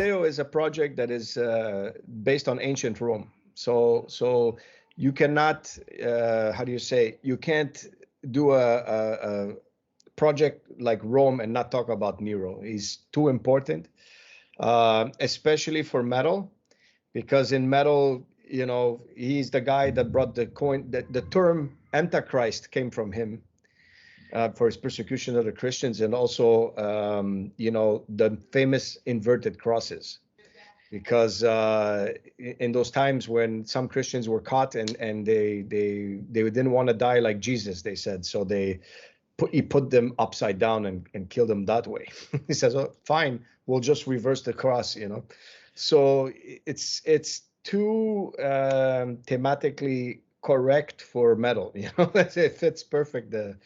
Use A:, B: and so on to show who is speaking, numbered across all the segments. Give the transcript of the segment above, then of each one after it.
A: Deo is a project that is based on ancient Rome. So you cannot, how do you say, you can't do a project like Rome and not talk about Nero. He's too important, especially for metal, because in metal, you know, he's the guy that brought the coin, that the term Antichrist came from him. For his persecution of the Christians, and also, you know, the famous inverted crosses, because in those times when some Christians were caught and they didn't want to die like Jesus, they said, so he put them upside down and killed them that way. He says, oh, fine, we'll just reverse the cross, you know. So it's too thematically correct for metal, you know. It fits perfect the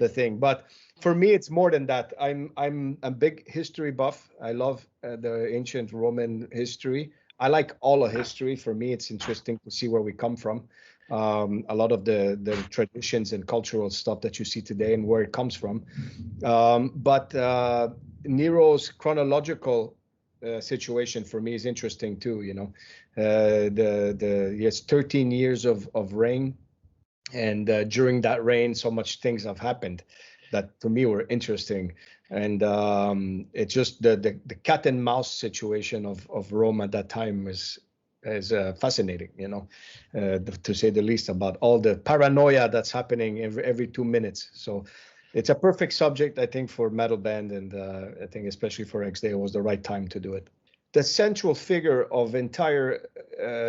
A: thing. But for me, it's more than that. I'm a big history buff. I love the ancient Roman history. I like all of history. For me, it's interesting to see where we come from. A lot of the traditions and cultural stuff that you see today and where it comes from. But Nero's chronological situation for me is interesting too. You know, he has 13 years of reign. And during that reign, so much things have happened that to me were interesting. And it's just the cat and mouse situation of Rome at that time is fascinating, you know, to say the least, about all the paranoia that's happening every 2 minutes. So it's a perfect subject, I think, for metal band, and I think especially for EX DEO was the right time to do it. The central figure of entire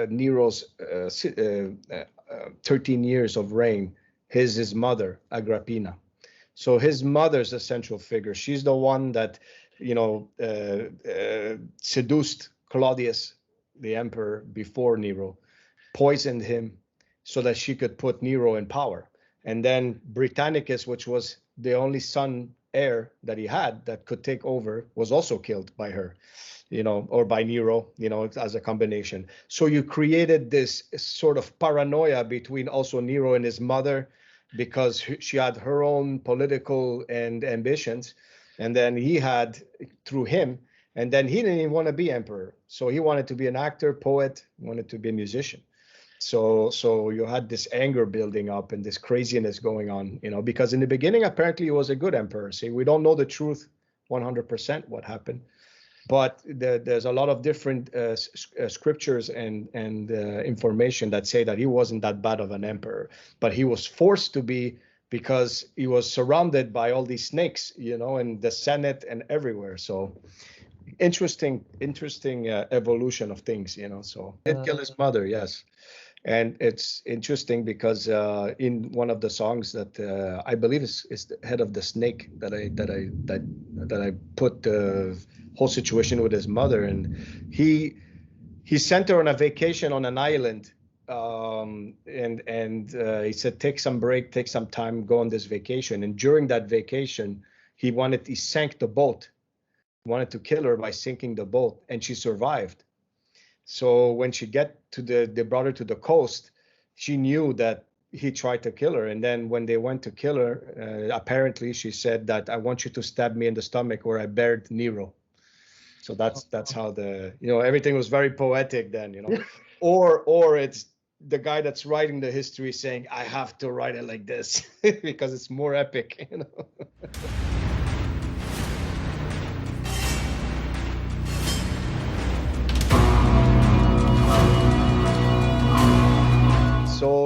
A: Nero's 13 years of reign is his mother, Agrippina. So his mother's a central figure. She's the one that, you know, seduced Claudius, the emperor, before Nero, poisoned him so that she could put Nero in power. And then Britannicus, which was the only son heir that he had that could take over, was also killed by her, you know, or by Nero, you know, as a combination. So you created this sort of paranoia between also Nero and his mother, because she had her own political and ambitions, and then he had through him, and then he didn't even want to be emperor. So he wanted to be an actor, poet, wanted to be a musician. So you had this anger building up and this craziness going on, you know, because in the beginning, apparently he was a good emperor. See, we don't know the truth 100% what happened, but there's a lot of different scriptures and information that say that he wasn't that bad of an emperor, but he was forced to be, because he was surrounded by all these snakes, you know, in the Senate and everywhere. So interesting evolution of things, you know. So he did kill his mother, yes. And it's interesting because in one of the songs that I believe is the head of the snake that I put the whole situation with his mother, and he sent her on a vacation on an island, and he said, take some break, take some time, go on this vacation. And during that vacation, he sank the boat, wanted to kill her by sinking the boat, and she survived. So when she they brought her to the coast, she knew that he tried to kill her. And then when they went to kill her, apparently she said that, I want you to stab me in the stomach where I buried Nero. So that's how everything was very poetic then, you know. or it's the guy that's writing the history saying, I have to write it like this because it's more epic, you know.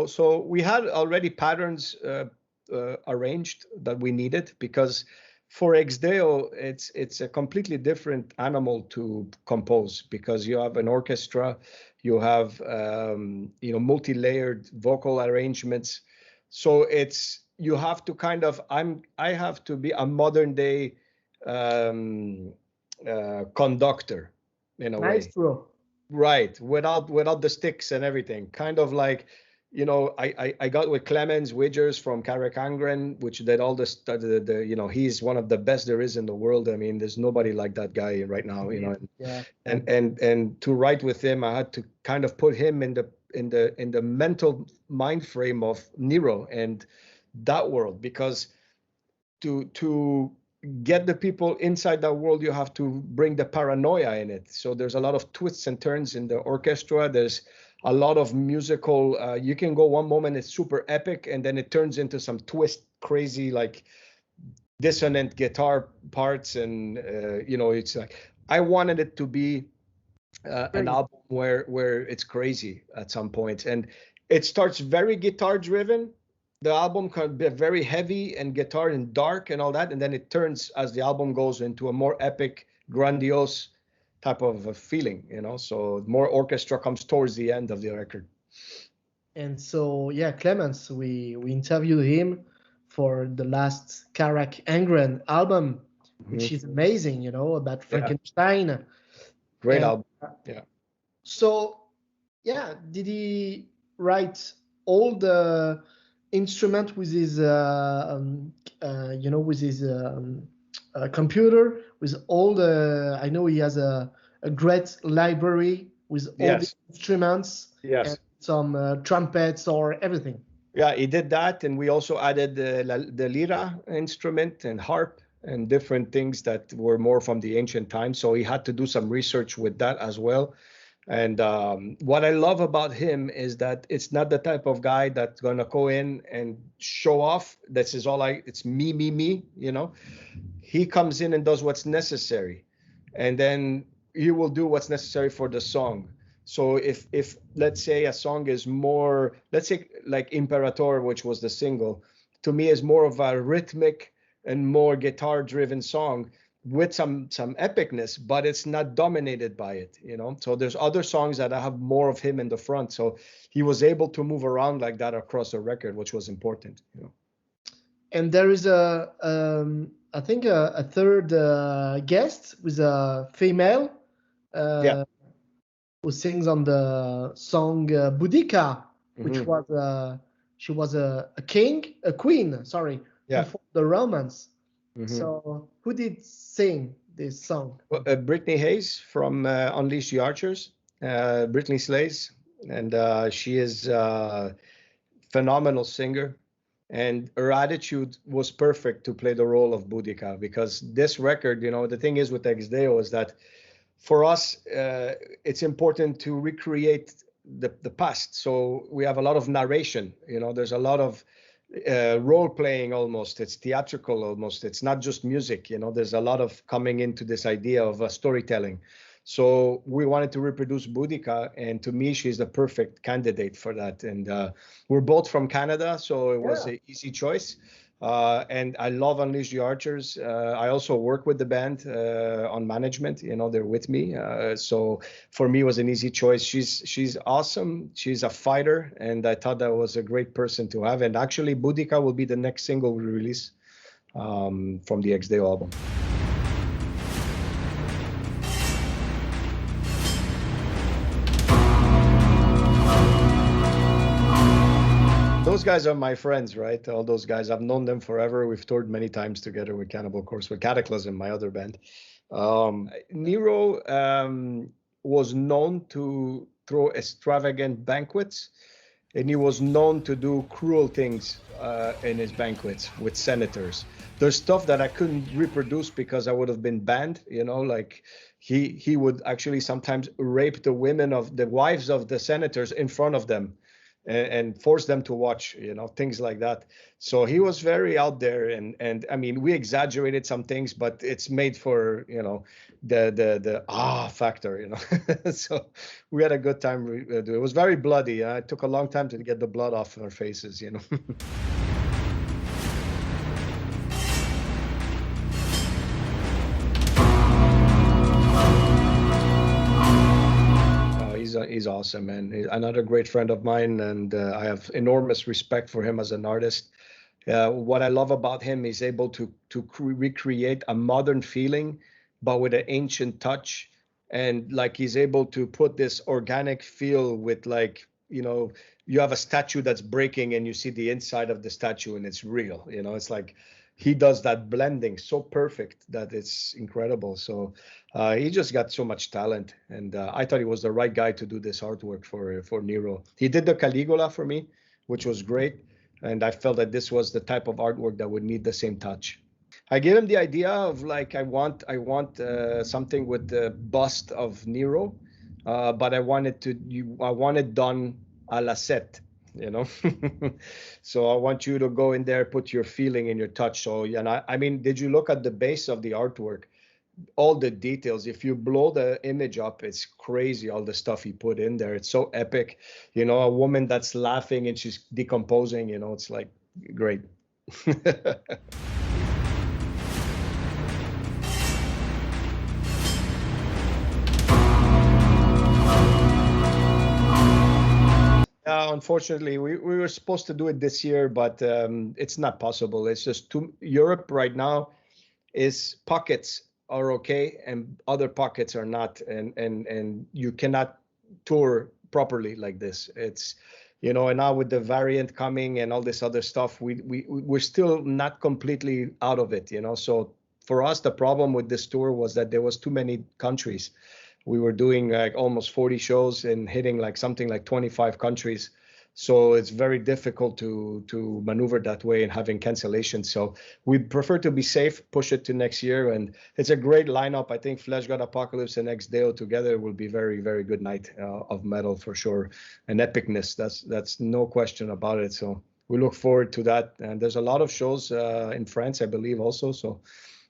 A: So we had already patterns arranged that we needed, because for EX DEO, it's a completely different animal to compose, because you have an orchestra, you have multi-layered vocal arrangements. So you have to kind of I have to be a modern day conductor in a way.
B: Maestro.
A: Right, without the sticks and everything, kind of like. I got with Clemens Widgers from Karakangren, which did all this. He's one of the best there is in the world. I mean, there's nobody like that guy right now.
B: Yeah.
A: And to write with him, I had to kind of put him in the mental mind frame of Nero and that world, because to get the people inside that world, you have to bring the paranoia in it. So there's a lot of twists and turns in the orchestra. There's a lot of musical, you can go one moment it's super epic and then it turns into some twist, crazy, like dissonant guitar parts. And it's like, I wanted it to be an album where it's crazy at some point. And it starts very guitar driven. The album can be very heavy and guitar and dark and all that, and then it turns as the album goes into a more epic, grandiose type of a feeling, so more orchestra comes towards the end of the record.
B: And so, yeah, Clemens, we interviewed him for the last Karak Angren album, which is amazing, about Frankenstein.
A: Yeah. Great album. Yeah.
B: So, yeah, did he write all the instrument with his, with his computer, with all the? I know he has a great library with all the instruments.
A: Yes.
B: And some trumpets or everything.
A: Yeah, he did that, and we also added the lira instrument and harp and different things that were more from the ancient times. So he had to do some research with that as well. And what I love about him is that it's not the type of guy that's going to go in and show off. This is all it's me. He comes in and does what's necessary. And then he will do what's necessary for the song. So if let's say a song is more, let's say like Imperator, which was the single, to me is more of a rhythmic and more guitar driven song with some epicness, but it's not dominated by it, So there's other songs that I have more of him in the front. So he was able to move around like that across the record, which was important,
B: And there is I think a third guest with a female. Who sings on the song Boudica, which was she was a queen, sorry, before the Romans. So who did sing this song?
A: Brittany Hayes from Unleash the Archers. Brittany slays, and she is a phenomenal singer. And her attitude was perfect to play the role of Boudica, because this record, the thing is with EX DEO is that for us, it's important to recreate the past. So we have a lot of narration, there's a lot of role playing almost. It's theatrical almost. It's not just music, there's a lot of coming into this idea of storytelling. So we wanted to reproduce Boudica, and to me, she's the perfect candidate for that. And we're both from Canada, so it was an easy choice. And I love Unleash the Archers. I also work with the band on management. They're with me. So for me, it was an easy choice. She's awesome. She's a fighter, and I thought that was a great person to have. And actually, Boudica will be the next single we release from the EX DEO album. Those guys are my friends, right? All those guys, I've known them forever. We've toured many times together with Cannibal Corpse, with KATAKLYSM, my other band. Nero was known to throw extravagant banquets, and he was known to do cruel things in his banquets with senators. There's stuff that I couldn't reproduce because I would have been banned, like he would actually sometimes rape the wives of the senators in front of them. And force them to watch, things like that. So he was very out there, and I mean, we exaggerated some things, but it's made for the factor, So we had a good time. It was very bloody. It took a long time to get the blood off our faces, He's awesome, man. He's another great friend of mine, and I have enormous respect for him as an artist. What I love about him, he's able to recreate a modern feeling, but with an ancient touch, and like he's able to put this organic feel with, like, you have a statue that's breaking, and you see the inside of the statue, and it's real. It's like he does that blending so perfect that it's incredible. So he just got so much talent, and I thought he was the right guy to do this artwork for Nero. He did the Caligula for me, which was great, and I felt that this was the type of artwork that would need the same touch. I gave him the idea of like I want something with the bust of Nero, but I want it done a la set, you know. So I want you to go in there, put your feeling and your touch. So, and I mean, did you look at the base of the artwork? All the details. If you blow the image up, it's crazy, all the stuff he put in there. It's so epic. You know, a woman that's laughing and she's decomposing, you know, it's like great. Unfortunately, we were supposed to do it this year, but it's not possible. It's just Europe right now is pockets are okay and other pockets are not, and you cannot tour properly like this. It's, you know, and now with the variant coming and all this other stuff, we're still not completely out of it, you know. So for us, the problem with this tour was that there was too many countries. We were doing like almost 40 shows and hitting like something like 25 countries. So it's very difficult to maneuver that way and having cancellations. So we prefer to be safe, push it to next year. And it's a great lineup. I think Flesh God Apocalypse and EX DEO together will be very, very good night of metal for sure. And epicness, that's no question about it. So we look forward to that. And there's a lot of shows in France, I believe also. So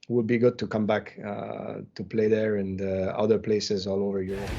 A: it would be good to come back to play there and other places all over Europe.